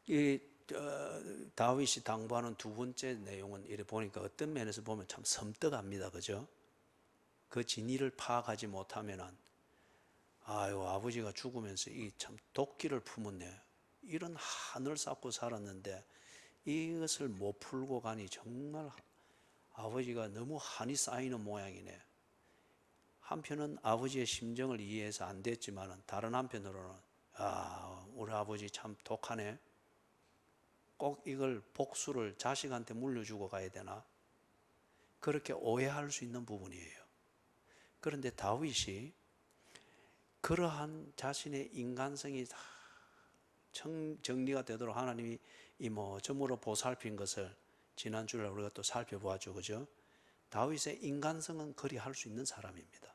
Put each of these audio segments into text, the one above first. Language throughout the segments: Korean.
이 다윗이 당부하는 두 번째 내용은 이래 보니까 어떤 면에서 보면 참 섬뜩합니다. 그죠? 그 진위를 파악하지 못하면은 아유, 아버지가 죽으면서 이 참 도끼를 품었네. 이런 한을 쌓고 살았는데 이것을 못 풀고 가니 정말 아버지가 너무 한이 쌓이는 모양이네. 한편은 아버지의 심정을 이해해서 안 됐지만은 다른 한편으로는 아, 우리 아버지 참 독하네. 꼭 이걸 복수를 자식한테 물려주고 가야 되나? 그렇게 오해할 수 있는 부분이에요. 그런데 다윗이 그러한 자신의 인간성이 다 정리가 되도록 하나님이 이모저모로 보살핀 것을 지난주에 우리가 또 살펴보았죠. 그죠? 다윗의 인간성은 그리 할 수 있는 사람입니다.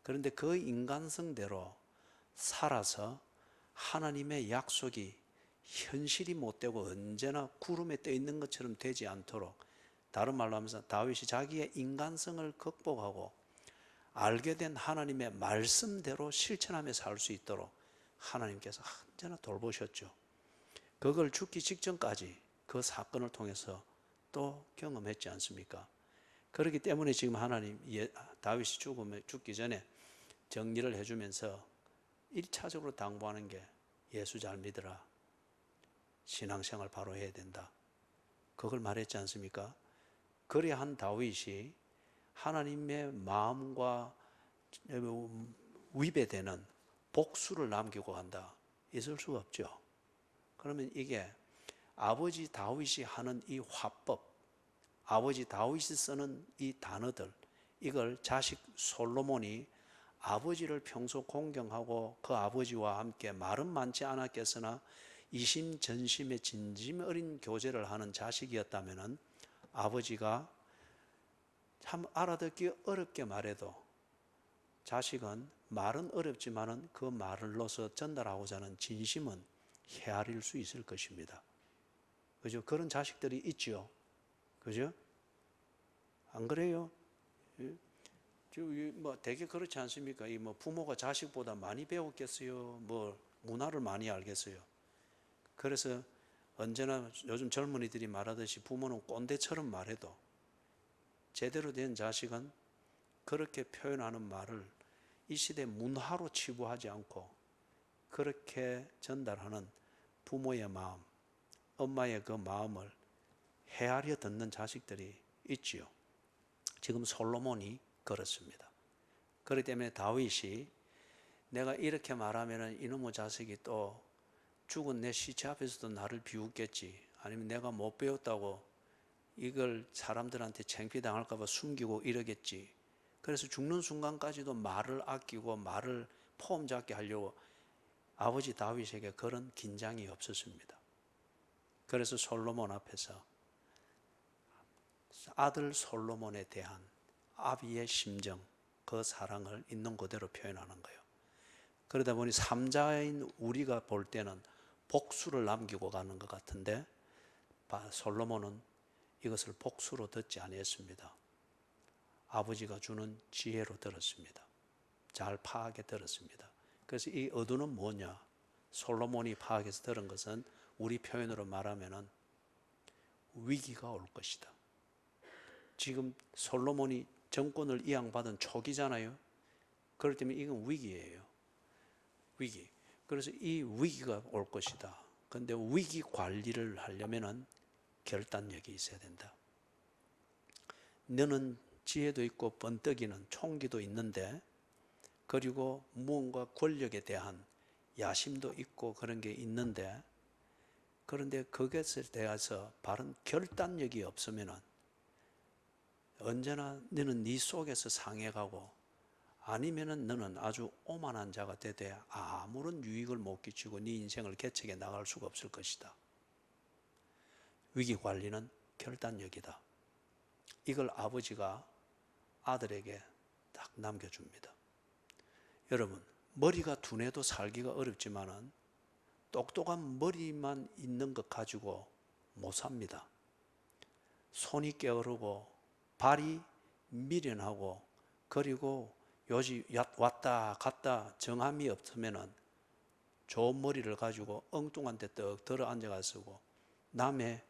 그런데 그 인간성대로 살아서 하나님의 약속이 현실이 못 되고 언제나 구름에 떠 있는 것처럼 되지 않도록, 다른 말로 하면서 다윗이 자기의 인간성을 극복하고 알게 된 하나님의 말씀대로 실천하며 살 수 있도록 하나님께서 언제나 돌보셨죠. 그걸 죽기 직전까지 그 사건을 통해서 또 경험했지 않습니까? 그렇기 때문에 지금 하나님 다윗이 죽기 전에 정리를 해주면서 1차적으로 당부하는 게 예수 잘 믿으라. 신앙생활 바로 해야 된다. 그걸 말했지 않습니까? 그래야 한 다윗이 하나님의 마음과 위배되는 복수를 남기고 간다. 있을 수가 없죠. 그러면 이게 아버지 다윗이 하는 이 화법, 아버지 다윗이 쓰는 이 단어들, 이걸 자식 솔로몬이 아버지를 평소 공경하고 그 아버지와 함께 말은 많지 않았겠으나 이심전심의 진심 어린 교제를 하는 자식이었다면 아버지가 참 알아듣기 어렵게 말해도 자식은 말은 어렵지만은 그 말로서 전달하고자 하는 진심은 헤아릴 수 있을 것입니다. 그죠? 그런 자식들이 있지요. 그죠? 안 그래요? 되게 그렇지 않습니까? 부모가 자식보다 많이 배웠겠어요? 문화를 많이 알겠어요? 그래서 언제나 요즘 젊은이들이 말하듯이 부모는 꼰대처럼 말해도 제대로 된 자식은 그렇게 표현하는 말을 이 시대 문화로 치부하지 않고 그렇게 전달하는 부모의 마음, 엄마의 그 마음을 헤아려 듣는 자식들이 있지요. 지금 솔로몬이 그렇습니다. 그렇기 때문에 다윗이 내가 이렇게 말하면 이놈의 자식이 또 죽은 내 시체 앞에서도 나를 비웃겠지, 아니면 내가 못 배웠다고 이걸 사람들한테 창피당할까 봐 숨기고 이러겠지. 그래서 죽는 순간까지도 말을 아끼고 말을 폼 잡게 하려고 아버지 다윗에게 그런 긴장이 없었습니다. 그래서 솔로몬 앞에서 아들 솔로몬에 대한 아비의 심정, 그 사랑을 있는 그대로 표현하는 거예요. 그러다 보니 삼자인 우리가 볼 때는 복수를 남기고 가는 것 같은데 솔로몬은 이것을 복수로 듣지 아니했습니다. 아버지가 주는 지혜로 들었습니다. 잘 파악해 들었습니다. 그래서 이 의도는 뭐냐? 솔로몬이 파악해서 들은 것은 우리 표현으로 말하면은 위기가 올 것이다. 지금 솔로몬이 정권을 이양받은 초기잖아요. 그렇기 때문에 이건 위기예요. 위기. 그래서 이 위기가 올 것이다. 그런데 위기 관리를 하려면은 결단력이 있어야 된다. 너는 지혜도 있고 번뜩이는 총기도 있는데, 그리고 무언가 권력에 대한 야심도 있고 그런 게 있는데, 그런데 그것에 대해서 바른 결단력이 없으면은 언제나 너는 네 속에서 상해가고, 아니면은 너는 아주 오만한 자가 되되 아무런 유익을 못 끼치고 네 인생을 개척해 나갈 수가 없을 것이다. 위기 관리는 결단력이다. 이걸 아버지가 아들에게 딱 남겨줍니다. 여러분, 머리가 둔해도 살기가 어렵지만은 똑똑한 머리만 있는 것 가지고 못 삽니다. 손이 게으르고 발이 미련하고, 그리고 요지 왔다 갔다 정함이 없으면은 좋은 머리를 가지고 엉뚱한 데 떡 들어 앉아가지고 남의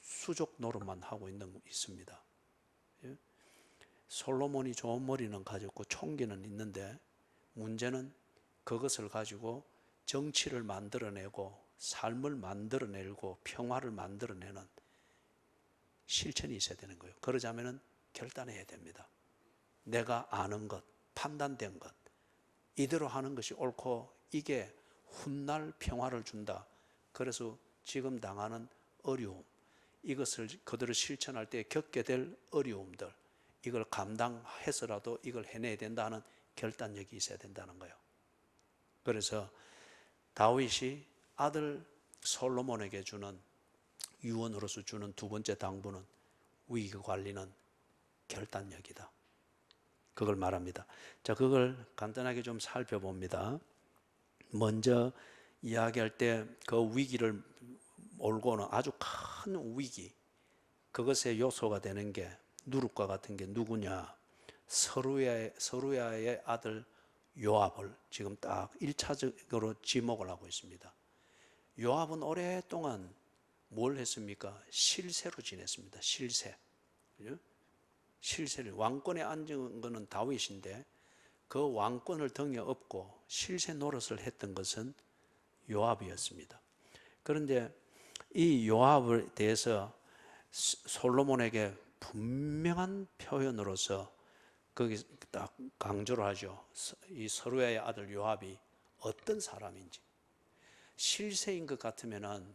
수족 노릇만 하고 있습니다. 예? 솔로몬이 좋은 머리는 가졌고 총기는 있는데 문제는 그것을 가지고 정치를 만들어내고 삶을 만들어내고 평화를 만들어내는 실천이 있어야 되는 거예요. 그러자면 결단해야 됩니다. 내가 아는 것, 판단된 것, 이대로 하는 것이 옳고 이게 훗날 평화를 준다. 그래서 지금 당하는 어려움, 이것을 그대로 실천할 때 겪게 될 어려움들, 이걸 감당해서라도 이걸 해내야 된다는 결단력이 있어야 된다는 거예요. 그래서 다윗이 아들 솔로몬에게 주는 유언으로서 주는 두 번째 당부는 위기 관리는 결단력이다. 그걸 말합니다. 자, 그걸 간단하게 좀 살펴봅니다. 먼저 이야기할 때 그 위기를 몰고는 아주 큰 위기, 그것의 요소가 되는 게 누룩과 같은 게 누구냐? 서루야의 아들 요압을 지금 딱 1차적으로 지목을 하고 있습니다. 요압은 오랫동안 뭘 했습니까? 실세로 지냈습니다. 실세. 그죠? 실세를, 왕권에 앉은 것은 다윗인데 그 왕권을 등에 업고 실세 노릇을 했던 것은 요압이었습니다. 그런데 이 요압에 대해서 솔로몬에게 분명한 표현으로서 거기 딱 강조를 하죠. 이 서루야의 아들 요압이 어떤 사람인지. 실세인 것 같으면은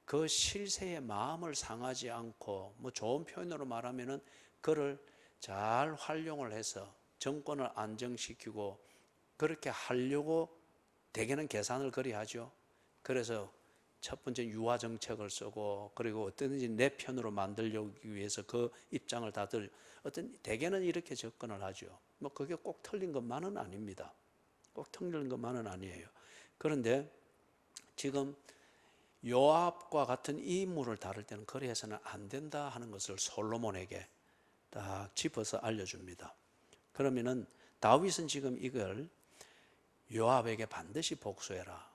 그 실세의 마음을 상하지 않고, 뭐 좋은 표현으로 말하면은 그를 잘 활용을 해서 정권을 안정시키고 그렇게 하려고 대개는 계산을 그리 하죠. 그래서 첫 번째 유화 정책을 쓰고, 그리고 어떻게든지 내 편으로 만들기 위해서 그 입장을 다 대개는 이렇게 접근을 하죠. 뭐 그게 꼭 틀린 것만은 아닙니다. 꼭 틀린 것만은 아니에요. 그런데 지금 요압과 같은 이 인물을 다룰 때는 그리 해서는 안 된다 하는 것을 솔로몬에게 딱 짚어서 알려줍니다. 그러면은 다윗은 지금 이걸 요압에게 반드시 복수해라.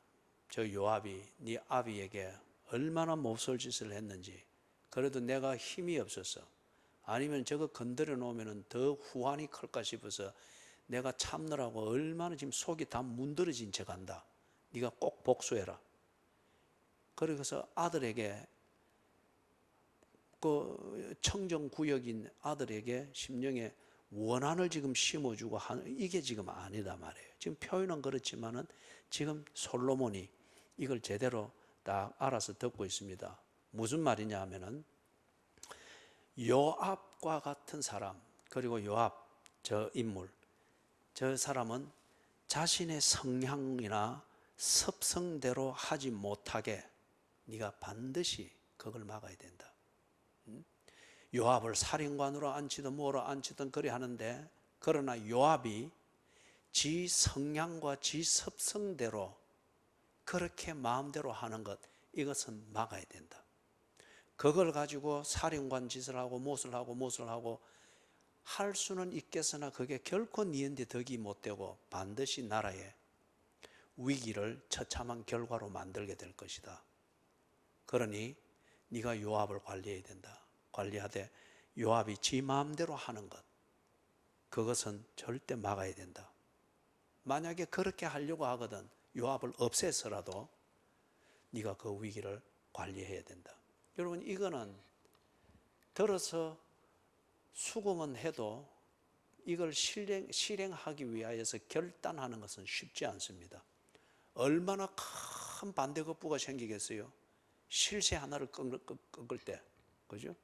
저 요압이 네 아비에게 얼마나 몹쓸 짓을 했는지, 그래도 내가 힘이 없어서, 아니면 저거 건드려 놓으면 더 후환이 클까 싶어서 내가 참느라고 얼마나 지금 속이 다 문드러진 척 한다. 네가 꼭 복수해라. 그래서 아들에게, 그 청정구역인 아들에게 심령에 원한을 지금 심어주고 하는, 이게 지금 아니다 말이에요. 지금 표현은 그렇지만은 지금 솔로몬이 이걸 제대로 딱 알아서 듣고 있습니다. 무슨 말이냐 하면은 요압과 같은 사람, 그리고 요압 저 인물, 저 사람은 자신의 성향이나 습성대로 하지 못하게 네가 반드시 그걸 막아야 된다. 요압을 살인관으로 앉히든 뭐로 앉히든 그리 하는데, 그러나 요압이 지 성향과 지 습성대로 그렇게 마음대로 하는 것, 이것은 막아야 된다. 그걸 가지고 살인관 짓을 하고 무엇을 하고 할 수는 있겠으나 그게 결코 니은데 덕이 못 되고 반드시 나라의 위기를 처참한 결과로 만들게 될 것이다. 그러니 네가 요압을 관리해야 된다. 관리하되 요압이 지 마음대로 하는 것, 그것은 절대 막아야 된다. 만약에 그렇게 하려고 하거든 요압을 없애서라도 네가 그 위기를 관리해야 된다. 여러분, 이거는 들어서 수긍은 해도 이걸 실행하기 위하여서 결단하는 것은 쉽지 않습니다. 얼마나 큰 반대급부가 생기겠어요? 실세 하나를 꺾을 때, 그죠?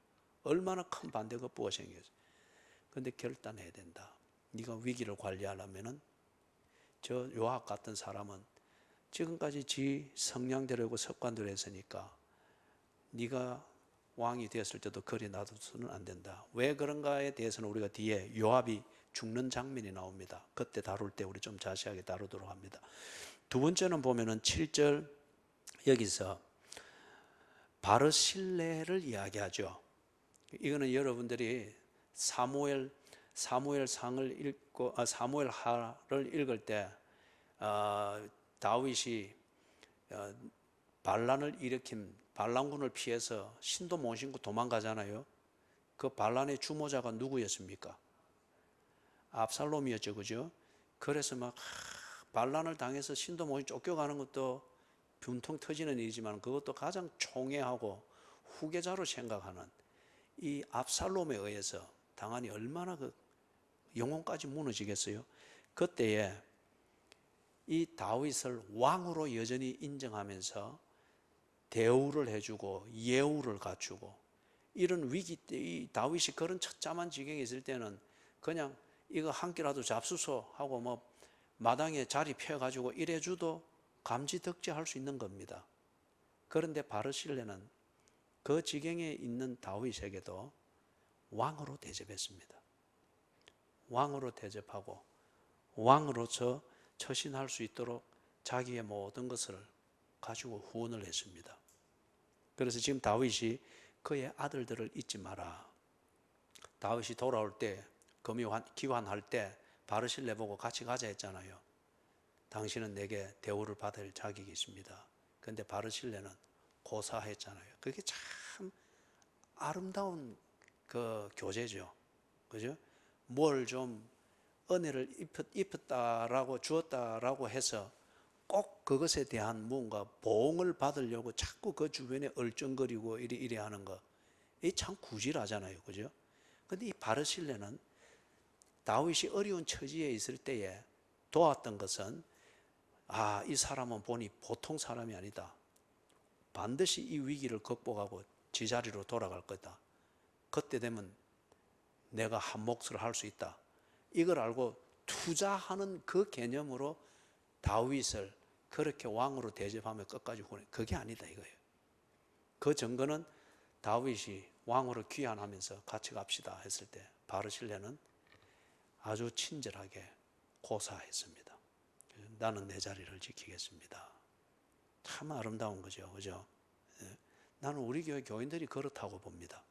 얼마나 큰 반대급부가 생기겠어요? 그런데 결단해야 된다. 네가 위기를 관리하려면은 저 요압 같은 사람은 지금까지 지 성향대로고 습관대로 했으니까 네가 왕이 되었을 때도 그리 놔둬서는 안 된다. 왜 그런가에 대해서는 우리가 뒤에 요압이 죽는 장면이 나옵니다. 그때 다룰 때 우리 좀 자세하게 다루도록 합니다. 두 번째는 보면은 7절, 여기서 바르실레를 이야기하죠. 이거는 여러분들이 사무엘상을 읽고 사무엘하를 읽을 때 다윗이 반란을 일으킨 반란군을 피해서 신도 못 신고 도망가잖아요. 그 반란의 주모자가 누구였습니까? 압살롬이었죠, 그죠? 그래서 막 반란을 당해서 신도 못 신고 쫓겨가는 것도 분통 터지는 일이지만 그것도 가장 총애하고 후계자로 생각하는 이 압살롬에 의해서 당하니 얼마나 그 영혼까지 무너지겠어요? 그때에 이 다윗을 왕으로 여전히 인정하면서 대우를 해주고 예우를 갖추고 이런 위기 때 이 다윗이 그런 처참한 지경에 있을 때는 그냥 이거 한 끼라도 잡수소 하고 뭐 마당에 자리 펴가지고 이래줘도 감지덕지할 수 있는 겁니다. 그런데 바르실레는 그 지경에 있는 다윗에게도 왕으로 대접했습니다. 왕으로 대접하고 왕으로서 처신할 수 있도록 자기의 모든 것을 가지고 후원을 했습니다. 그래서 지금 다윗이 그의 아들들을 잊지 마라. 다윗이 돌아올 때 금이 기환할 때 바르실레 보고 같이 가자 했잖아요. 당신은 내게 대우를 받을 자격이 있습니다. 그런데 바르실레는 고사했잖아요. 그게 참 아름다운 그 교제죠. 그죠? 뭘 좀 은혜를 입혔다라고 주었다라고 해서 꼭 그것에 대한 뭔가 보응을 받으려고 자꾸 그 주변에 얼쩡거리고 이래 하는 거, 이 참 구질하잖아요, 그죠? 근데 이 바르실레는 다윗이 어려운 처지에 있을 때에 도왔던 것은 이 사람은 보니 보통 사람이 아니다. 반드시 이 위기를 극복하고 제자리로 돌아갈 거다. 그때 되면 내가 한 몫을 할 수 있다. 이걸 알고 투자하는 그 개념으로 다윗을 그렇게 왕으로 대접하며 끝까지 후원해. 그게 아니다 이거예요. 그 증거는 다윗이 왕으로 귀환하면서 같이 갑시다 했을 때 바르실레는 아주 친절하게 고사했습니다. 나는 내 자리를 지키겠습니다. 참 아름다운 거죠, 그죠? 나는 우리 교회 교인들이 그렇다고 봅니다.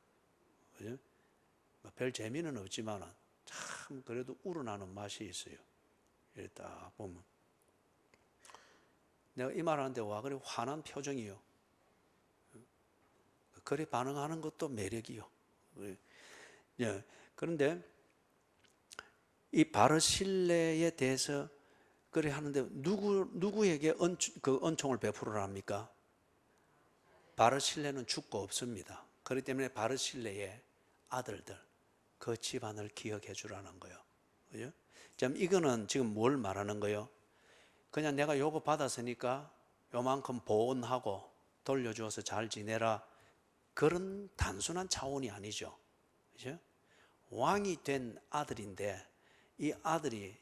그죠? 별 재미는 없지만 참 그래도 우러나는 맛이 있어요. 이랬다 보면 내가 이 말하는데 와 그래 화난 표정이요. 그래 반응하는 것도 매력이요. 예. 그런데 이 바르실레에 대해서 그래 하는데 누구에게 그 은총을 베풀으랍니까? 바르실레는 죽고 없습니다. 그렇기 때문에 바르실레의 아들들 그 집안을 기억해 주라는 거예요. 그죠? 이거는 지금 뭘 말하는 거예요? 그냥 내가 요거 받았으니까 요만큼 보온하고 돌려주어서 잘 지내라. 그런 단순한 차원이 아니죠. 그죠? 왕이 된 아들인데 이 아들이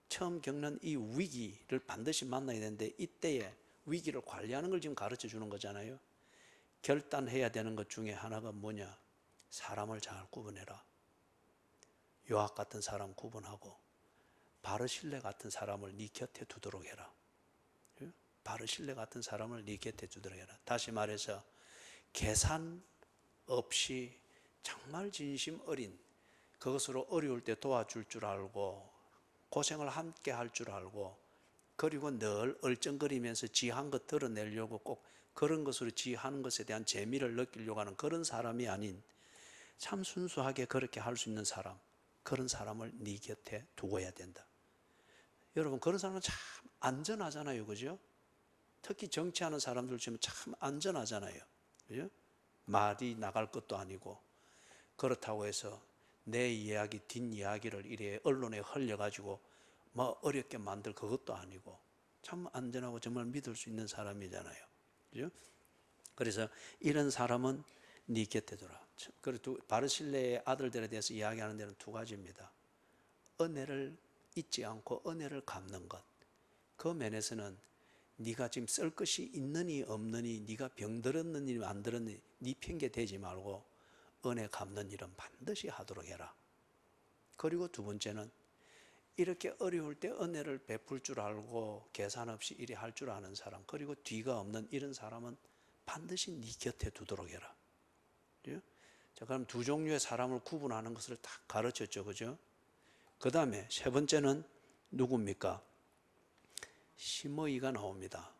처음 겪는 이 위기를 반드시 만나야 되는데 이때에 위기를 관리하는 걸 지금 가르쳐 주는 거잖아요. 결단해야 되는 것 중에 하나가 뭐냐? 사람을 잘 구분해라. 요압 같은 사람 구분하고 바르실레 같은 사람을 네 곁에 두도록 해라. 바르실레 같은 사람을 네 곁에 두도록 해라. 다시 말해서 계산 없이 정말 진심 어린 그것으로 어려울 때 도와줄 줄 알고 고생을 함께 할 줄 알고 그리고 늘 얼쩡거리면서 지 한 것 드러내려고 꼭 그런 것으로 지 하는 것에 대한 재미를 느끼려고 하는 그런 사람이 아닌 참 순수하게 그렇게 할 수 있는 사람, 그런 사람을 네 곁에 두어야 된다. 여러분 그런 사람은 참 안전하잖아요, 그죠? 특히 정치하는 사람들 치면 참 안전하잖아요, 그죠? 말이 나갈 것도 아니고 그렇다고 해서 내 이야기 뒷이야기를 이래 언론에 흘려가지고 뭐 어렵게 만들 그것도 아니고 참 안전하고 정말 믿을 수 있는 사람이잖아요, 그죠? 그래서 이런 사람은 네 곁에 두라. 그리고 바르실레의 아들들에 대해서 이야기하는 데는 두 가지입니다. 은혜를 잊지 않고 은혜를 갚는 것. 그 면에서는 네가 지금 쓸 것이 있느니 없느니 네가 병들었느니 안 들었느니 네 핑계 대지 말고 은혜 갚는 일은 반드시 하도록 해라. 그리고 두 번째는 이렇게 어려울 때 은혜를 베풀 줄 알고 계산 없이 이래 할 줄 아는 사람, 그리고 뒤가 없는 이런 사람은 반드시 네 곁에 두도록 해라. 자, 그럼 두 종류의 사람을 구분하는 것을 다 가르쳤죠, 그죠? 그 다음에 세 번째는 누굽니까? 시므이가 나옵니다.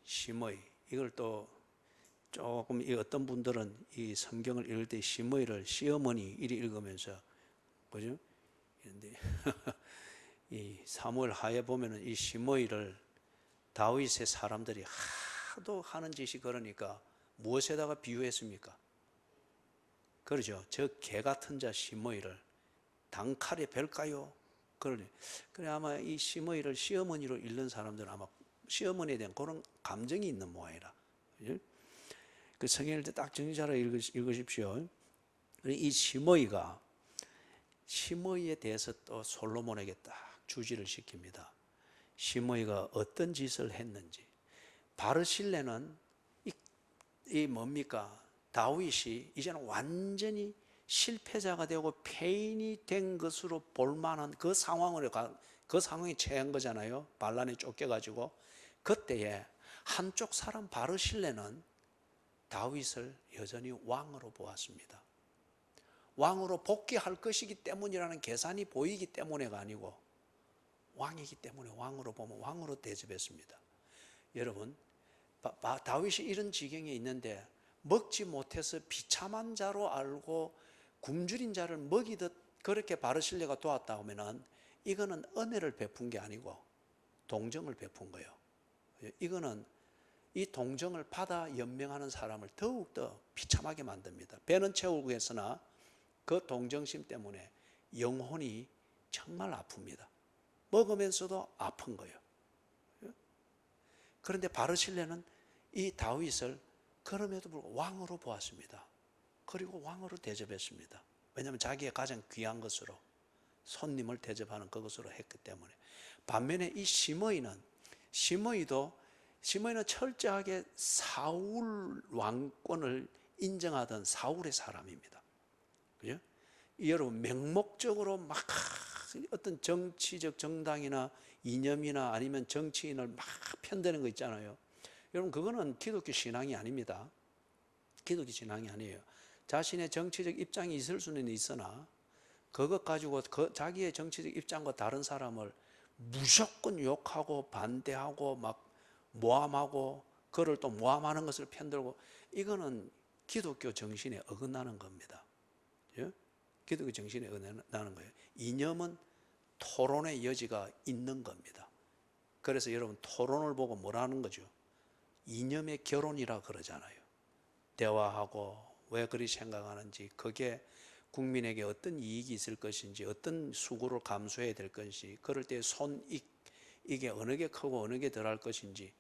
심의, 이걸 또 조금 이 어떤 분들은 이 성경을 읽을 때 심의를 시어머니 이리 읽으면서, 그죠? 그런데 이 사무엘 하에 보면은 이 심의를 다윗의 사람들이 하도 하는 짓이 그러니까 무엇에다가 비유했습니까? 그러죠. 저 개 같은 자 심의를 단칼에 벨까요? 그러니 그래 아마 이 심의를 시어머니로 읽는 사람들은 아마 시어머니에 대한 그런 감정이 있는 모양이라. 그죠? 그 성경을 딱 정리자로 읽으십시오. 이 심의에 대해서 또 솔로몬에게 딱 주지를 시킵니다. 심의가 어떤 짓을 했는지. 바르실레는 이 뭡니까? 다윗이 이제는 완전히 실패자가 되고 패인이 된 것으로 볼만한 그 상황에 처한 거잖아요. 반란에 쫓겨가지고. 그때에 한쪽 사람 바르실레는 다윗을 여전히 왕으로 보았습니다. 왕으로 복귀할 것이기 때문이라는 계산이 보이기 때문에가 아니고 왕이기 때문에 왕으로 보면 왕으로 대접했습니다. 여러분, 다윗이 이런 지경에 있는데 먹지 못해서 비참한 자로 알고 굶주린 자를 먹이듯 그렇게 바르실레가 도왔다 하면은 이거는 은혜를 베푼 게 아니고 동정을 베푼 거예요. 이거는 이 동정을 받아 연명하는 사람을 더욱더 비참하게 만듭니다. 배는 채우고 했으나 그 동정심 때문에 영혼이 정말 아픕니다. 먹으면서도 아픈 거예요. 그런데 바르실레는 이 다윗을 그럼에도 불구하고 왕으로 보았습니다. 그리고 왕으로 대접했습니다. 왜냐하면 자기의 가장 귀한 것으로 손님을 대접하는 그것으로 했기 때문에. 반면에 이 심의는 철저하게 사울 왕권을 인정하던 사울의 사람입니다. 그죠? 여러분, 맹목적으로 막 어떤 정치적 정당이나 이념이나 아니면 정치인을 막 편드는 거 있잖아요. 여러분, 그거는 기독교 신앙이 아닙니다. 기독교 신앙이 아니에요. 자신의 정치적 입장이 있을 수는 있으나 그것 가지고 자기의 정치적 입장과 다른 사람을 무조건 욕하고 반대하고 막 모함하고 그를 또 모함하는 것을 편들고, 이거는 기독교 정신에 어긋나는 겁니다. 기독교 정신에 어긋나는 거예요. 이념은 토론의 여지가 있는 겁니다. 그래서 여러분, 토론을 보고 뭐라는 거죠? 이념의 결혼이라 그러잖아요. 대화하고 왜 그리 생각하는지, 그게 국민에게 어떤 이익이 있을 것인지, 어떤 수고를 감수해야 될 것인지, 그럴 때 손익, 이게 어느 게 크고 어느 게 덜할 것인지,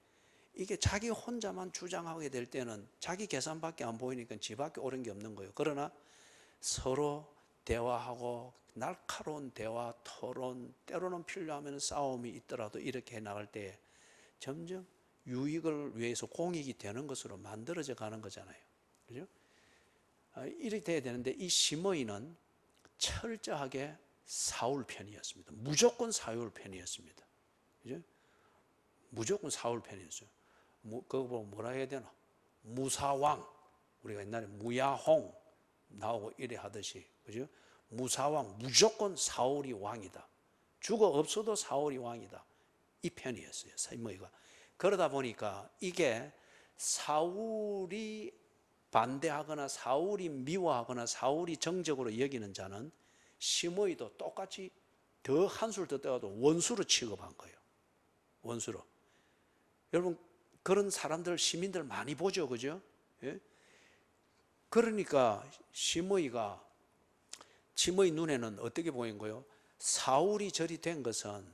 이게 자기 혼자만 주장하게 될 때는 자기 계산밖에 안 보이니까 지밖에 옳은 게 없는 거예요. 그러나 서로 대화하고 날카로운 대화, 토론, 때로는 필요하면 싸움이 있더라도 이렇게 나갈 때 점점 유익을 위해서 공익이 되는 것으로 만들어져 가는 거잖아요. 그죠? 이렇게 돼야 되는데 이 심의는 철저하게 사울 편이었습니다. 무조건 사울 편이었습니다. 그죠? 무조건 사울 편이었어요. 그거 보고 뭐라 해야 되나? 무사왕. 우리가 옛날에 무야홍 나오고 이래 하듯이, 그죠? 무사왕, 무조건 사울이 왕이다. 죽어 없어도 사울이 왕이다. 이 편이었어요, 심의가. 그러다 보니까 이게 사울이 반대하거나 사울이 미워하거나 사울이 정적으로 여기는 자는 심의도 똑같이 더 한술 더 떠가도 원수로 취급한 거예요. 원수로. 여러분, 그런 사람들, 시민들 많이 보죠, 그죠? 예? 그러니까 심의 눈에는 어떻게 보인 거예요? 사울이 저리 된 것은,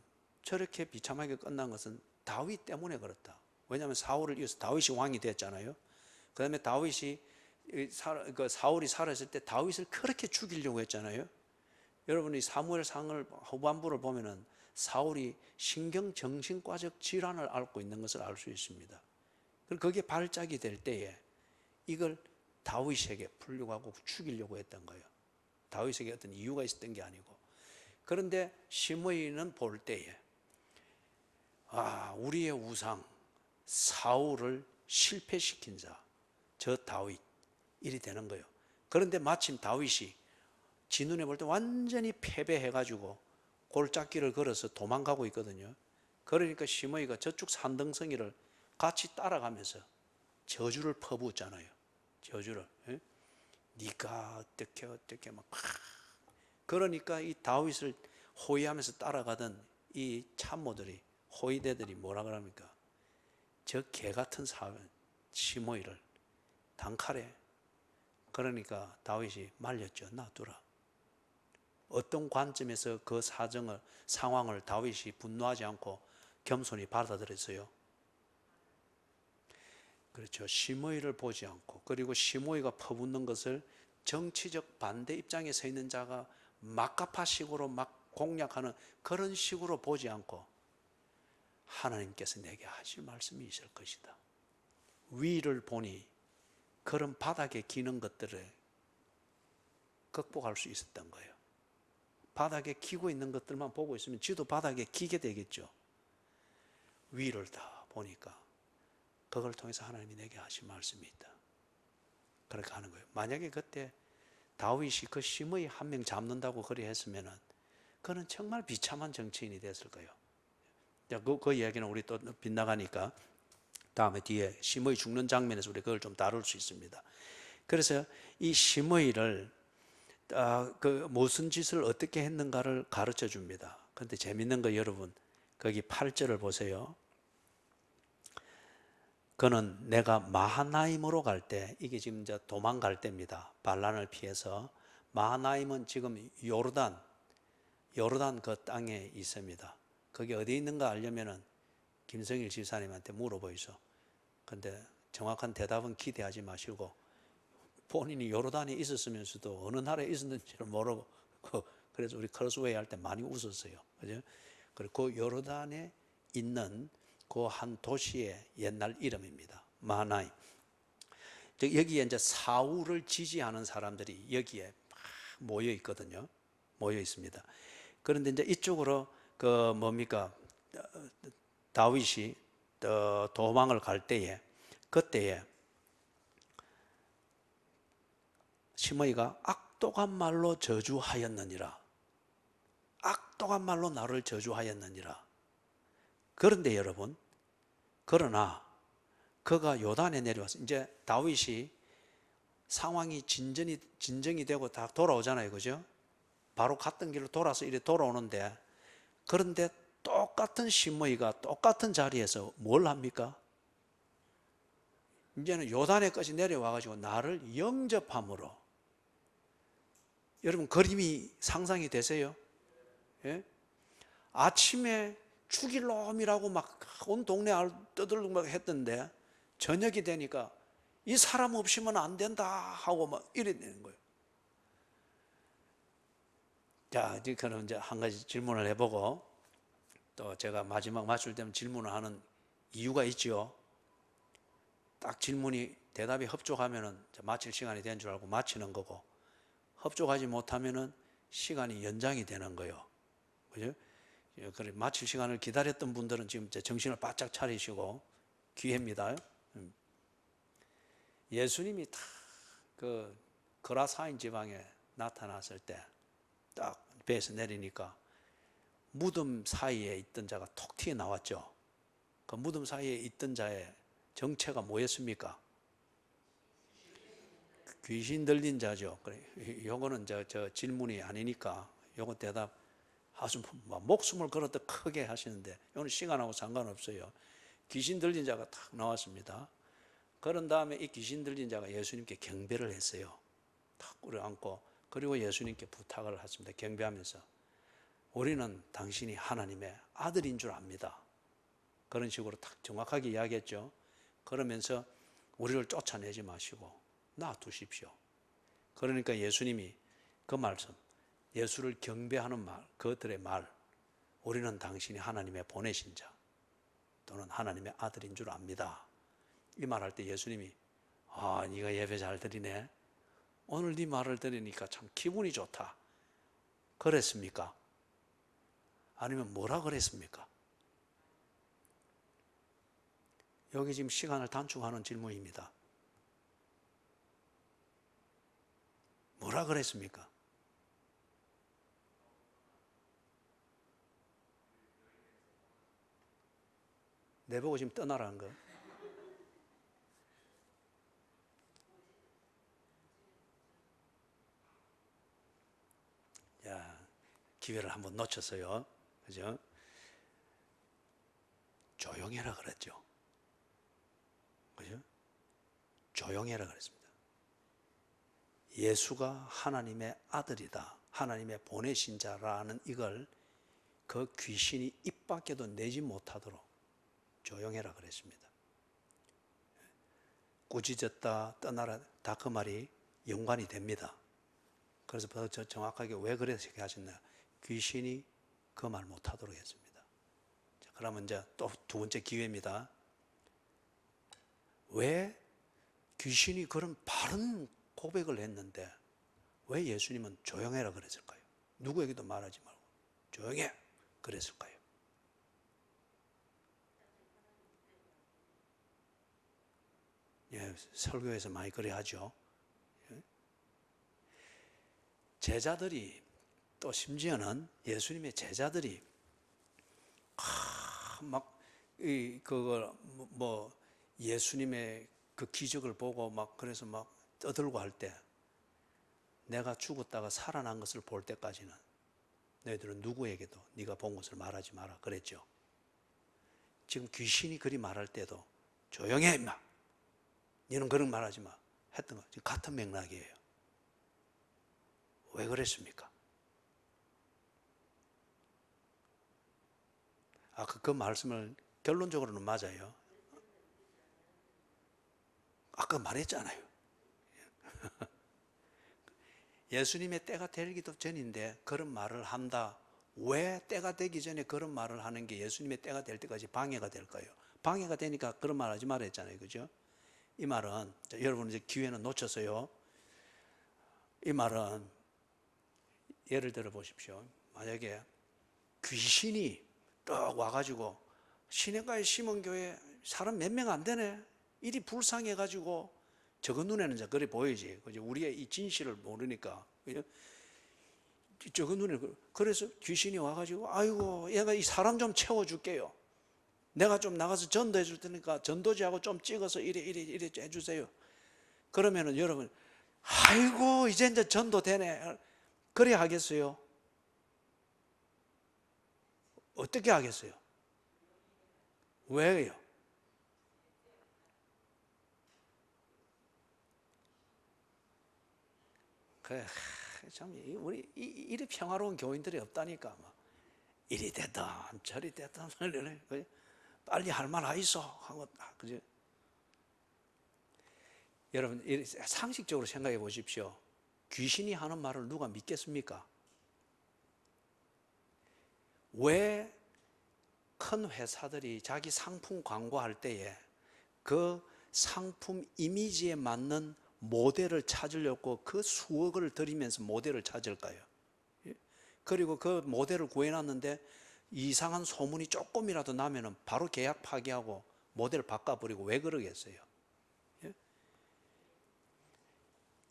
저렇게 비참하게 끝난 것은 다윗 때문에 그렇다. 왜냐하면 사울을 이어서 다윗이 왕이 됐잖아요. 그 다음에 사울이 살았을 때 다윗을 그렇게 죽이려고 했잖아요. 여러분이 사무엘상을 후반부를 보면은 사울이 신경정신과적 질환을 앓고 있는 것을 알 수 있습니다. 그리고 그게 발작이 될 때에 이걸 다윗에게 풀려고 하고 죽이려고 했던 거예요. 다윗에게 어떤 이유가 있었던 게 아니고. 그런데 심의는 볼 때에 우리의 우상 사울을 실패시킨 자, 저 다윗, 일이 되는 거예요. 그런데 마침 다윗이 지 눈에 볼 때 완전히 패배해가지고 골짜기를 걸어서 도망가고 있거든요. 그러니까 심의가 저쪽 산등성이를 같이 따라가면서 저주를 퍼부었잖아요. 저주를. 예? 네가 어떻게 막. 그러니까 이 다윗을 호위하면서 따라가던 이 참모들이, 호위대들이 뭐라 그럽니까? 저 개 같은 사람 시므이를 단칼에. 그러니까 다윗이 말렸죠. 놔두라. 어떤 관점에서 그 상황을 다윗이 분노하지 않고 겸손히 받아들였어요? 그렇죠. 시므이를 보지 않고, 그리고 시므이가 퍼붓는 것을 정치적 반대 입장에 서 있는 자가 막가파식으로 막 공략하는 그런 식으로 보지 않고, 하나님께서 내게 하실 말씀이 있을 것이다. 위를 보니 그런 바닥에 기는 것들을 극복할 수 있었던 거예요. 바닥에 기고 있는 것들만 보고 있으면 지도 바닥에 기게 되겠죠. 위를 다 보니까 그걸 통해서 하나님이 내게 하신 말씀이 있다. 그렇게 하는 거예요. 만약에 그때 다윗이 그 시므이 한 명 잡는다고 그리 했으면은 그는 정말 비참한 정치인이 됐을 거예요. 그 이야기는 우리 또 빗나가니까 다음에 뒤에 시므이 죽는 장면에서 우리 그걸 좀 다룰 수 있습니다. 그래서 이 시므이를 그 무슨 짓을 어떻게 했는가를 가르쳐 줍니다. 그런데 재밌는 거 여러분, 거기 8절을 보세요. 그는 내가 마하나임으로 갈 때, 이게 지금 이제 도망갈 때입니다. 반란을 피해서. 마하나임은 지금 요르단 그 땅에 있습니다. 거기 어디 있는가 알려면은 김성일 집사님한테 물어보이소. 근데 정확한 대답은 기대하지 마시고, 본인이 요르단에 있었으면서도 어느 나라에 있었는지를 모르고, 그래서 우리 크로스웨이 할 때 많이 웃었어요. 그죠? 그리고 그 요르단에 있는 그 한 도시의 옛날 이름입니다. 마하나임. 여기에 이제 사울을 지지하는 사람들이 여기에 막 모여 있거든요. 모여 있습니다. 그런데 이제 이쪽으로 그 뭡니까? 다윗이 도망을 갈 때에, 그때에 시므이가 악독한 말로 저주하였느니라. 악독한 말로 나를 저주하였느니라. 그런데 여러분, 그러나 그가 요단에 내려와서 이제 다윗이 상황이 진정이 되고 다 돌아오잖아요. 그죠? 바로 갔던 길로 돌아서 이래 돌아오는데, 그런데 똑같은 시므이가 똑같은 자리에서 뭘 합니까? 이제는 요단에까지 내려와가지고 나를 영접함으로. 여러분 그림이 상상이 되세요? 예? 아침에 죽일 놈이라고 막 온 동네 떠들고 막 했던데 저녁이 되니까 이 사람 없이면 안 된다 하고 막 이래 되는 거예요. 자, 이제 그럼 이제 한 가지 질문을 해보고 또 제가 마지막 맞출 때면 질문을 하는 이유가 있죠. 딱 질문이 대답이 흡족하면은 마칠 시간이 된 줄 알고 마치는 거고, 흡족하지 못하면은 시간이 연장이 되는 거예요. 그죠? 그래, 마칠 시간을 기다렸던 분들은 지금 정신을 바짝 차리시고 기회입니다. 예수님이 딱 그 거라사인 지방에 나타났을 때 딱 배에서 내리니까 무덤 사이에 있던 자가 톡 튀어나왔죠. 그 무덤 사이에 있던 자의 정체가 뭐였습니까? 귀신 들린 자죠. 그래, 요거는 저 질문이 아니니까 요거 대답 아주 목숨을 걸었다 크게 하시는데 이거는 시간하고 상관없어요. 귀신 들린 자가 탁 나왔습니다. 그런 다음에 이 귀신 들린 자가 예수님께 경배를 했어요. 탁 끌어안고, 그리고 예수님께 부탁을 했습니다. 경배하면서 우리는 당신이 하나님의 아들인 줄 압니다. 그런 식으로 탁 정확하게 이야기했죠. 그러면서 우리를 쫓아내지 마시고 놔두십시오. 그러니까 예수님이 그 말씀, 예수를 경배하는 말, 그들의 말, 우리는 당신이 하나님의 보내신 자 또는 하나님의 아들인 줄 압니다. 이 말할 때 예수님이 네가 예배 잘 드리네. 오늘 네 말을 들으니까 참 기분이 좋다. 그랬습니까? 아니면 뭐라 그랬습니까? 여기 지금 시간을 단축하는 질문입니다. 뭐라 그랬습니까? 내보고 지금 떠나라는 거. 기회를 한번 놓쳤어요. 그죠? 조용해라 그랬죠. 그죠? 조용해라 그랬습니다. 예수가 하나님의 아들이다, 하나님의 보내신 자라는 이걸 그 귀신이 입 밖에도 내지 못하도록 조용해라 그랬습니다. 꾸짖었다, 떠나라, 다 그 말이 연관이 됩니다. 그래서 더 정확하게 왜 그렇게 하셨나? 귀신이 그 말 못하도록 했습니다. 자, 그러면 이제 또 두 번째 기회입니다. 왜 귀신이 그런 바른 고백을 했는데 왜 예수님은 조용해라 그랬을까요? 누구에게도 말하지 말고 조용해 그랬을까요? 예, 설교에서 많이 그래 하죠. 제자들이, 또 심지어는 예수님의 제자들이 예수님의 그 기적을 보고 막 그래서 막 떠들고 할 때, 내가 죽었다가 살아난 것을 볼 때까지는 너희들은 누구에게도 네가 본 것을 말하지 마라 그랬죠. 지금 귀신이 그리 말할 때도 조용해 임마, 너는 그런 말하지 마 했던 거 지금 같은 맥락이에요. 왜 그랬습니까? 그 말씀을 결론적으로는 맞아요. 아까 말했잖아요. 예수님의 때가 되기도 전인데 그런 말을 한다. 왜 때가 되기 전에 그런 말을 하는 게 예수님의 때가 될 때까지 방해가 될까요? 방해가 되니까 그런 말 하지 말라 했잖아요. 그죠? 이 말은, 여러분 이제 기회는 놓쳤어요. 이 말은 예를 들어 보십시오. 만약에 귀신이 딱 와가지고 시내가의 시몬교회 사람 몇 명 안 되네, 일이 불쌍해가지고, 저거 눈에는 이제 그래 보이지. 우리의 이 진실을 모르니까. 저거 눈에, 그래서 귀신이 와가지고, 아이고, 얘가 이 사람 좀 채워줄게요. 내가 좀 나가서 전도해 줄 테니까 전도지하고 좀 찍어서 이래 해주세요. 그러면은 여러분, 아이고, 이제 전도 되네. 그래 하겠어요? 어떻게 하겠어요? 왜요? 그래, 참 우리 이리 평화로운 교인들이 없다니까. 막 이리 됐든 저리 됐든 빨리 할 말 하이소 하고, 그죠? 여러분 상식적으로 생각해 보십시오. 귀신이 하는 말을 누가 믿겠습니까? 왜 큰 회사들이 자기 상품 광고할 때에 그 상품 이미지에 맞는 모델을 찾으려고 그 수억을 들이면서 모델을 찾을까요? 그리고 그 모델을 구해놨는데 이상한 소문이 조금이라도 나면은 바로 계약 파기하고 모델 바꿔버리고, 왜 그러겠어요?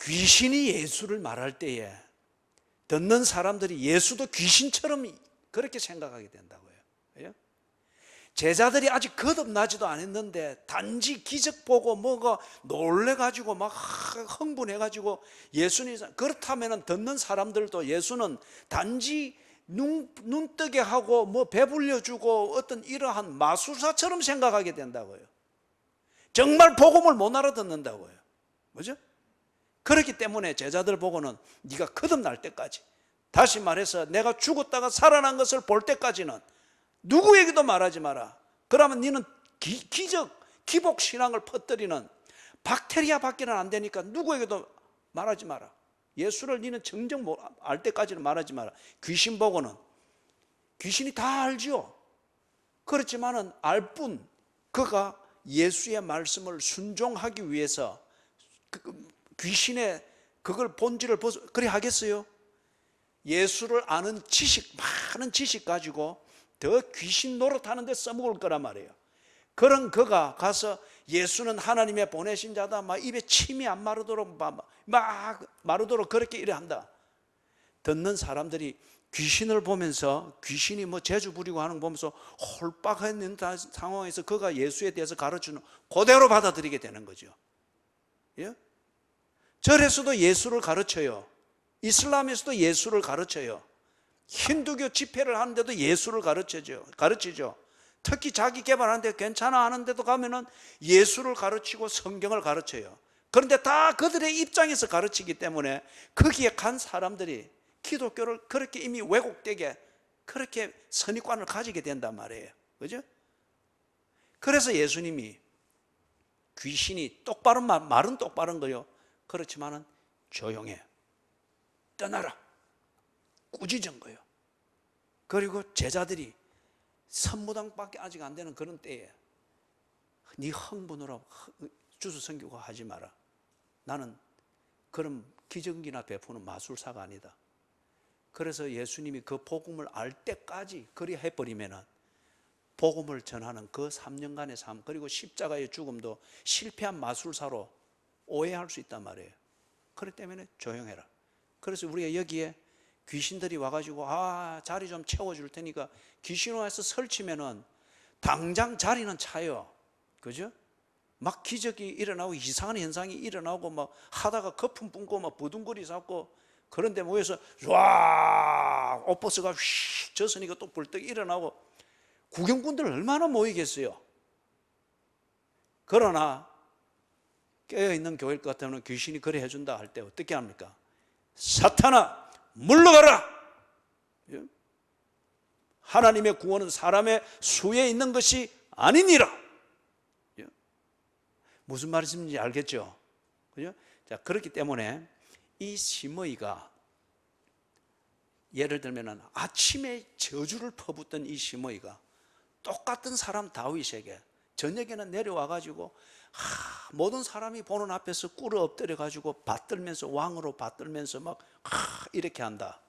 귀신이 예수를 말할 때에 듣는 사람들이 예수도 귀신처럼 그렇게 생각하게 된다고요. 제자들이 아직 거듭나지도 않았는데 단지 기적 보고 뭐가 놀래가지고 막 흥분해가지고 예수님, 그렇다면 듣는 사람들도 예수는 단지 눈뜨게 하고 뭐 배불려주고 어떤 이러한 마술사처럼 생각하게 된다고요. 정말 복음을 못 알아듣는다고요. 그죠? 그렇기 때문에 제자들 보고는 네가 거듭날 때까지, 다시 말해서 내가 죽었다가 살아난 것을 볼 때까지는 누구에게도 말하지 마라. 그러면 너는 기복 신앙을 퍼뜨리는 박테리아 밖에는 안 되니까 누구에게도 말하지 마라. 예수를 너는 정정 알 때까지는 말하지 마라. 귀신 보고는, 귀신이 다 알지요. 그렇지만은 알 뿐, 그가 예수의 말씀을 순종하기 위해서 귀신의 그걸 본질을 그래 하겠어요? 예수를 아는 지식, 많은 지식 가지고 더 귀신 노릇하는 데 써먹을 거란 말이에요. 그런 그가 가서 예수는 하나님의 보내신 자다, 막 입에 침이 안 마르도록 막 마르도록 그렇게 이래 한다. 듣는 사람들이 귀신을 보면서, 귀신이 뭐 재주 부리고 하는 거 보면서 홀빡하는 상황에서 그가 예수에 대해서 가르치는 그대로 받아들이게 되는 거죠. 예? 절에서도 예수를 가르쳐요. 이슬람에서도 예수를 가르쳐요. 힌두교 집회를 하는데도 예수를 가르치죠. 특히 자기 개발하는데 괜찮아 하는데도 가면은 예수를 가르치고 성경을 가르쳐요. 그런데 다 그들의 입장에서 가르치기 때문에 거기에 간 사람들이 기독교를 그렇게 이미 왜곡되게 그렇게 선입관을 가지게 된단 말이에요. 그죠? 그래서 예수님이 귀신이 똑바른 말은 똑바른 거요. 그렇지만은 조용해. 떠나라. 꾸짖은 거예요. 그리고 제자들이 선무당밖에 아직 안 되는 그런 때에 네 흥분으로 주스 섬기고 하지 마라. 나는 그런 기적이나 베푸는 마술사가 아니다. 그래서 예수님이 그 복음을 알 때까지 그리 해버리면은 복음을 전하는 그 3년간의 삶 그리고 십자가의 죽음도 실패한 마술사로 오해할 수 있단 말이에요. 그렇기 때문에 조용해라. 그래서 우리가 여기에 귀신들이 와가지고 자리 좀 채워줄 테니까 귀신 와서 설치면은 당장 자리는 차요. 그죠? 막 기적이 일어나고 이상한 현상이 일어나고 막 하다가 거품 뿜고 막 부둥거리 잡고 그런데 모여서 와 옷버스가 휙 젖으니까 또 벌떡 일어나고 구경꾼들 얼마나 모이겠어요. 그러나 깨어있는 교회일 것 같으면 귀신이 그래 해준다 할 때 어떻게 합니까? 사탄아 물러가라. 하나님의 구원은 사람의 수에 있는 것이 아니니라. 무슨 말씀인지 알겠죠? 그죠? 자, 그렇기 때문에 이 심의가 예를 들면 아침에 저주를 퍼붓던 이 심의가 똑같은 사람 다윗에게 저녁에는 내려와 가지고 모든 사람이 보는 앞에서 꿇어 엎드려 가지고 받들면서 왕으로 받들면서 막 이렇게 한다.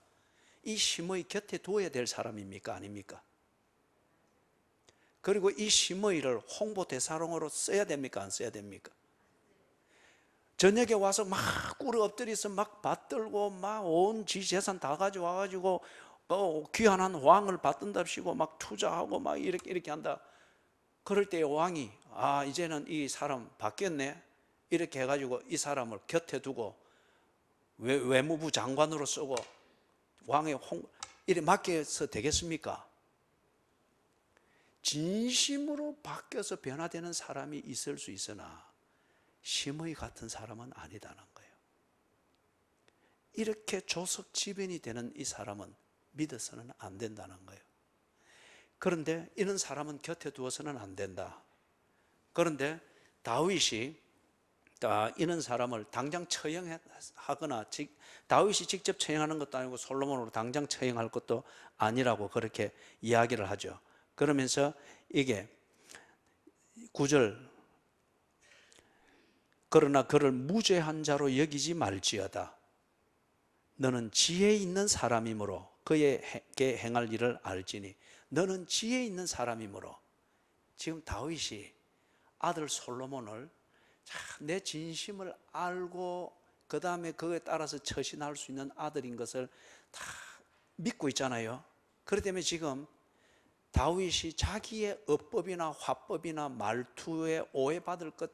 이 심의 곁에 둬야 될 사람입니까? 아닙니까? 그리고 이 심의를 홍보 대사용으로 써야 됩니까? 안 써야 됩니까? 저녁에 와서 막 꿇어 엎드려서 막 받들고 막 온 지 재산 다 가져와 가지고 귀한 왕을 받든답시고 막 투자하고 막 이렇게 한다. 그럴 때 왕이 이제는 이 사람 바뀌었네 이렇게 해가지고 이 사람을 곁에 두고 외무부 장관으로 쓰고 왕의 이래 맡겨서 되겠습니까? 진심으로 바뀌어서 변화되는 사람이 있을 수 있으나 심의 같은 사람은 아니다는 거예요. 이렇게 조석지변이 되는 이 사람은 믿어서는 안 된다는 거예요. 그런데 이런 사람은 곁에 두어서는 안 된다. 그런데 다윗이 이런 사람을 당장 처형하거나 다윗이 직접 처형하는 것도 아니고 솔로몬으로 당장 처형할 것도 아니라고 그렇게 이야기를 하죠. 그러면서 이게 9절 그러나 그를 무죄한 자로 여기지 말지어다. 너는 지혜 있는 사람이므로 그에게 행할 일을 알지니 너는 지혜 있는 사람이므로 지금 다윗이 아들 솔로몬을 내 진심을 알고 그 다음에 그에 따라서 처신할 수 있는 아들인 것을 다 믿고 있잖아요. 그렇기 때문에 지금 다윗이 자기의 어법이나 화법이나 말투에 오해받을 것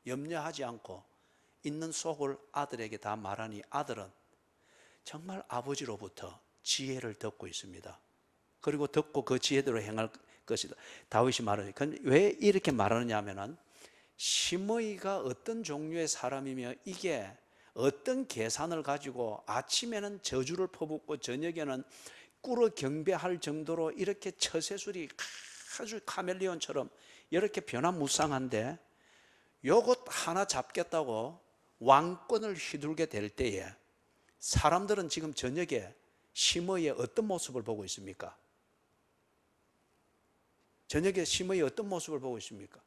염려하지 않고 있는 속을 아들에게 다 말하니 아들은 정말 아버지로부터 지혜를 듣고 있습니다. 그리고 듣고 그 지혜대로 행할 것이다. 다윗이 말하니 왜 이렇게 말하느냐 하면은 심의가 어떤 종류의 사람이며 이게 어떤 계산을 가지고 아침에는 저주를 퍼붓고 저녁에는 꿇어 경배할 정도로 이렇게 처세술이 아주 카멜레온처럼 이렇게 변화무쌍한데 요것 하나 잡겠다고 왕권을 휘둘게 될 때에 사람들은 지금 저녁에 심의의 어떤 모습을 보고 있습니까? 저녁에 심의의 어떤 모습을 보고 있습니까?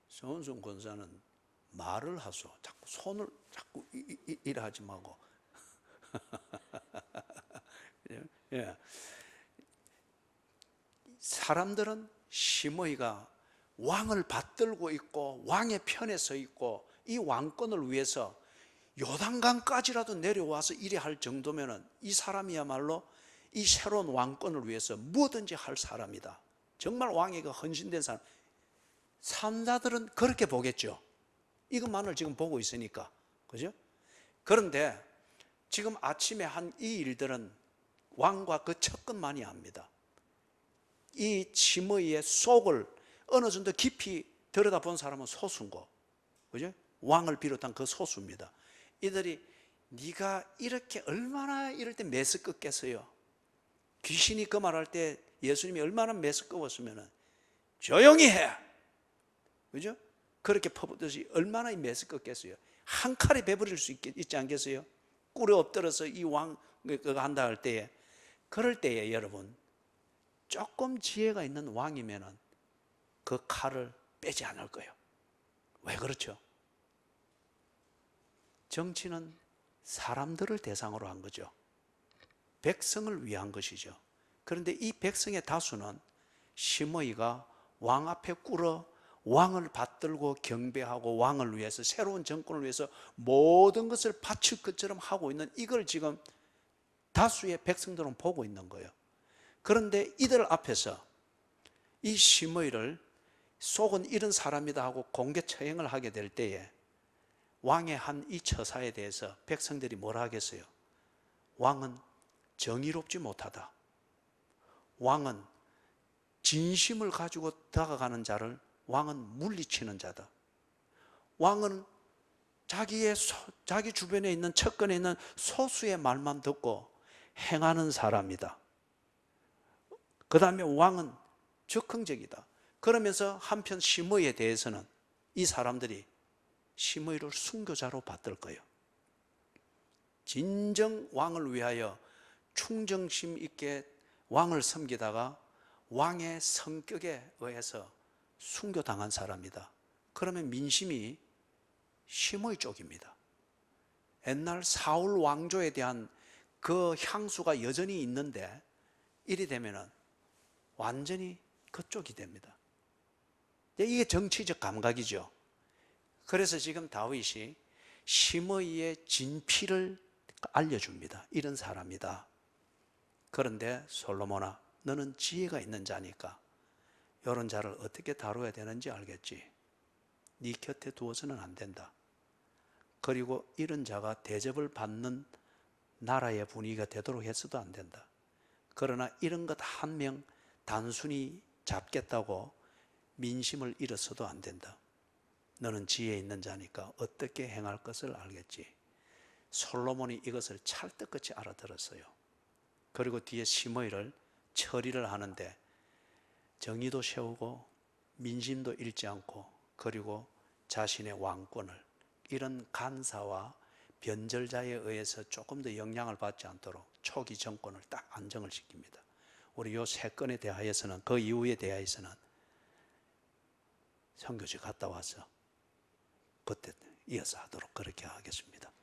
서은순 권사는 말을 하소. 자꾸 손을 자꾸 일하지 말고. 예. 사람들은 심의가 왕을 받들고 있고 왕의 편에 서 있고 이 왕권을 위해서 요단강까지라도 내려와서 이래 할 정도면은 이 사람이야말로 이 새로운 왕권을 위해서 뭐든지 할 사람이다. 정말 왕에게 헌신된 사람. 산자들은 그렇게 보겠죠. 이것만을 지금 보고 있으니까. 그죠? 그런데 지금 아침에 한 이 일들은 왕과 그 척근만이 압니다. 이 시므이의 속을 어느 정도 깊이 들여다본 사람은 소수고, 그죠? 왕을 비롯한 그 소수입니다. 이들이 네가 이렇게 얼마나 이럴 때 메스껍겠어요. 귀신이 그 말할 때 예수님이 얼마나 메스꺼웠으면 조용히 해, 그죠? 그렇게 퍼붓듯이 얼마나 메스껍겠어요. 한 칼에 배부릴 수 있지 않겠어요? 꿀에 엎드려서 이 왕 그거 한다 할 때에, 그럴 때에 여러분 조금 지혜가 있는 왕이면은 그 칼을 빼지 않을 거예요. 왜 그렇죠? 정치는 사람들을 대상으로 한 거죠. 백성을 위한 것이죠. 그런데 이 백성의 다수는 시므이가 왕 앞에 꿇어 왕을 받들고 경배하고 왕을 위해서, 새로운 정권을 위해서 모든 것을 바칠 것처럼 하고 있는 이걸 지금 다수의 백성들은 보고 있는 거예요. 그런데 이들 앞에서 이 시므이를 속은 이런 사람이다 하고 공개 처형을 하게 될 때에 왕의 한 이 처사에 대해서 백성들이 뭐라 하겠어요? 왕은 정의롭지 못하다. 왕은 진심을 가지고 다가가는 자를 왕은 물리치는 자다. 왕은 자기 주변에 있는 척근에 있는 소수의 말만 듣고 행하는 사람이다. 그 다음에 왕은 적흥적이다. 그러면서 한편 시므이에 대해서는 이 사람들이 시므이를 순교자로 받들 거예요. 진정 왕을 위하여 충정심 있게 왕을 섬기다가 왕의 성격에 의해서 순교당한 사람이다. 그러면 민심이 시므이 쪽입니다. 옛날 사울 왕조에 대한 그 향수가 여전히 있는데 이리 되면은 완전히 그쪽이 됩니다. 이게 정치적 감각이죠. 그래서 지금 다윗이 시므이의 진피를 알려줍니다. 이런 사람이다. 그런데 솔로몬아, 너는 지혜가 있는 자니까 이런 자를 어떻게 다뤄야 되는지 알겠지? 네 곁에 두어서는 안 된다. 그리고 이런 자가 대접을 받는 나라의 분위기가 되도록 해서도 안 된다. 그러나 이런 것 한 명 단순히 잡겠다고 민심을 잃어서도 안 된다. 너는 지혜 있는 자니까 어떻게 행할 것을 알겠지. 솔로몬이 이것을 찰떡같이 알아들었어요. 그리고 뒤에 시므이를 처리를 하는데 정의도 세우고 민심도 잃지 않고, 그리고 자신의 왕권을 이런 간사와 변절자에 의해서 조금 더 영향을 받지 않도록 초기 정권을 딱 안정을 시킵니다. 우리 요 세 건에 대하여서는, 그 이후에 대하여서는 선교지 갔다 와서 그때 이어서 하도록 그렇게 하겠습니다.